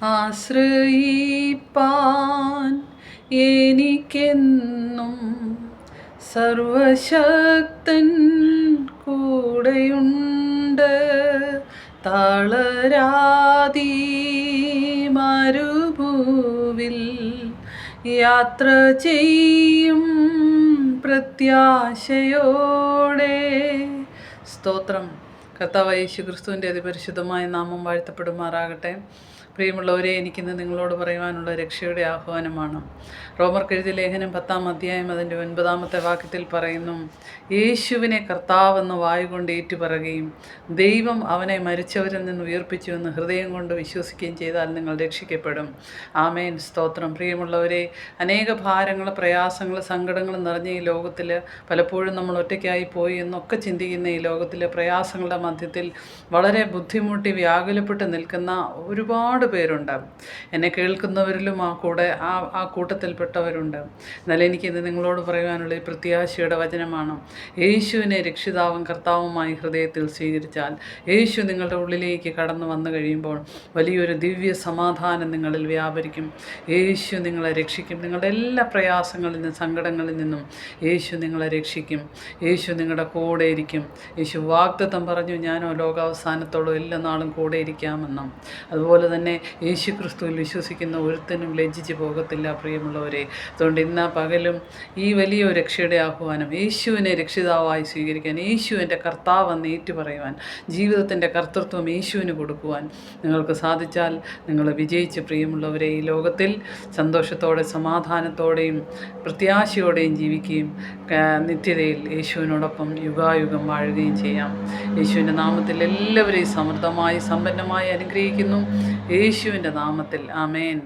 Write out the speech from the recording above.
ആശ്രയിപ്പാൻ എനിക്കെന്നും സർവശക്തൻ കൂടെയുണ്ട്. തളരാതി മരുഭൂവിൽ യാത്ര ചെയ്യും പ്രത്യാശയോടെ. സ്തോത്രം. കർത്താവായ യേശു ക്രിസ്തുവിൻ്റെ അതിപരിശുദ്ധമായ നാമം വാഴ്ത്തപ്പെടുമാറാകട്ടെ. പ്രിയമുള്ളവരെ, എനിക്കിന്ന് നിങ്ങളോട് പറയുവാനുള്ള രക്ഷയുടെ ആഹ്വാനമാണ്. റോമർക്കെഴുതിയ ലേഖനം 10-ാം അധ്യായം അതിൻ്റെ 9-ാമത്തെ വാക്യത്തിൽ പറയുന്നു, യേശുവിനെ കർത്താവെന്ന് വായുകൊണ്ട് ഏറ്റുപറയുകയും ദൈവം അവനെ മരിച്ചവരിൽ നിന്ന് ഉയർപ്പിച്ചുവെന്ന് ഹൃദയം കൊണ്ട് വിശ്വസിക്കുകയും ചെയ്താൽ നിങ്ങൾ രക്ഷിക്കപ്പെടും. ആമേൻ. സ്തോത്രം. പ്രിയമുള്ളവരെ, അനേക ഭാരങ്ങൾ, പ്രയാസങ്ങൾ, സങ്കടങ്ങൾ നിറഞ്ഞ ഈ ലോകത്തിൽ പലപ്പോഴും നമ്മൾ ഒറ്റയ്ക്കായി പോയി എന്നൊക്കെ ചിന്തിക്കുന്ന ഈ ലോകത്തിലെ പ്രയാസങ്ങളുടെ മധ്യത്തിൽ വളരെ ബുദ്ധിമുട്ടി വ്യാകുലപ്പെട്ട് നിൽക്കുന്ന ഒരുപാട് പേരുണ്ട്. എന്നെ കേൾക്കുന്നവരിലും ആ കൂട്ടത്തിൽപ്പെട്ടവരുണ്ട്. എന്നാൽ എനിക്കിത് നിങ്ങളോട് പറയുവാനുള്ള ഈ പ്രത്യാശയുടെ വചനമാണ്. യേശുവിനെ രക്ഷിതാവും കർത്താവുമായി ഹൃദയത്തിൽ സ്വീകരിച്ചാൽ, യേശു നിങ്ങളുടെ ഉള്ളിലേക്ക് കടന്നു വന്നു കഴിയുമ്പോൾ വലിയൊരു ദിവ്യ സമാധാനം നിങ്ങളിൽ വ്യാപരിക്കും. യേശു നിങ്ങളെ രക്ഷിക്കും. നിങ്ങളുടെ എല്ലാ പ്രയാസങ്ങളിൽ നിന്നും സങ്കടങ്ങളിൽ നിന്നും യേശു നിങ്ങളെ രക്ഷിക്കും. യേശു നിങ്ങളുടെ കൂടെ ഇരിക്കും. യേശു വാഗ്ദത്തം പറഞ്ഞു, ഞാനോ ലോകാവസാനത്തോളം എല്ലാ നാളും കൂടെ ഇരിക്കാമെന്നും. അതുപോലെ തന്നെ യേശു ക്രിസ്തുവിൽ വിശ്വസിക്കുന്ന ഒരുത്തനും ലജ്ജിച്ച് പോകത്തില്ല. പ്രിയമുള്ളവരെ, അതുകൊണ്ട് ഇന്ന് പകലും ഈ വലിയ രക്ഷയുടെ ആഹ്വാനം, യേശുവിനെ രക്ഷിതാവായി സ്വീകരിക്കാൻ, യേശു എൻ്റെ കർത്താവെന്ന് ഏറ്റുപറയുവാൻ, ജീവിതത്തിൻ്റെ കർത്തൃത്വം യേശുവിന് കൊടുക്കുവാൻ നിങ്ങൾക്ക് സാധിച്ചാൽ നിങ്ങൾ വിജയിച്ച്. പ്രിയമുള്ളവരെ, ഈ ലോകത്തിൽ സന്തോഷത്തോടെ, സമാധാനത്തോടെയും പ്രത്യാശയോടെയും ജീവിക്കുകയും നിത്യതയിൽ യേശുവിനോടൊപ്പം യുഗായുഗം വാഴുകയും ചെയ്യാം. യേശുവിൻ്റെ നാമത്തിൽ എല്ലാവരെയും സമൃദ്ധമായി സമ്പന്നമായി അനുഗ്രഹിക്കുന്നു. യേശുവിൻ്റെ നാമത്തിൽ ആമേൻ.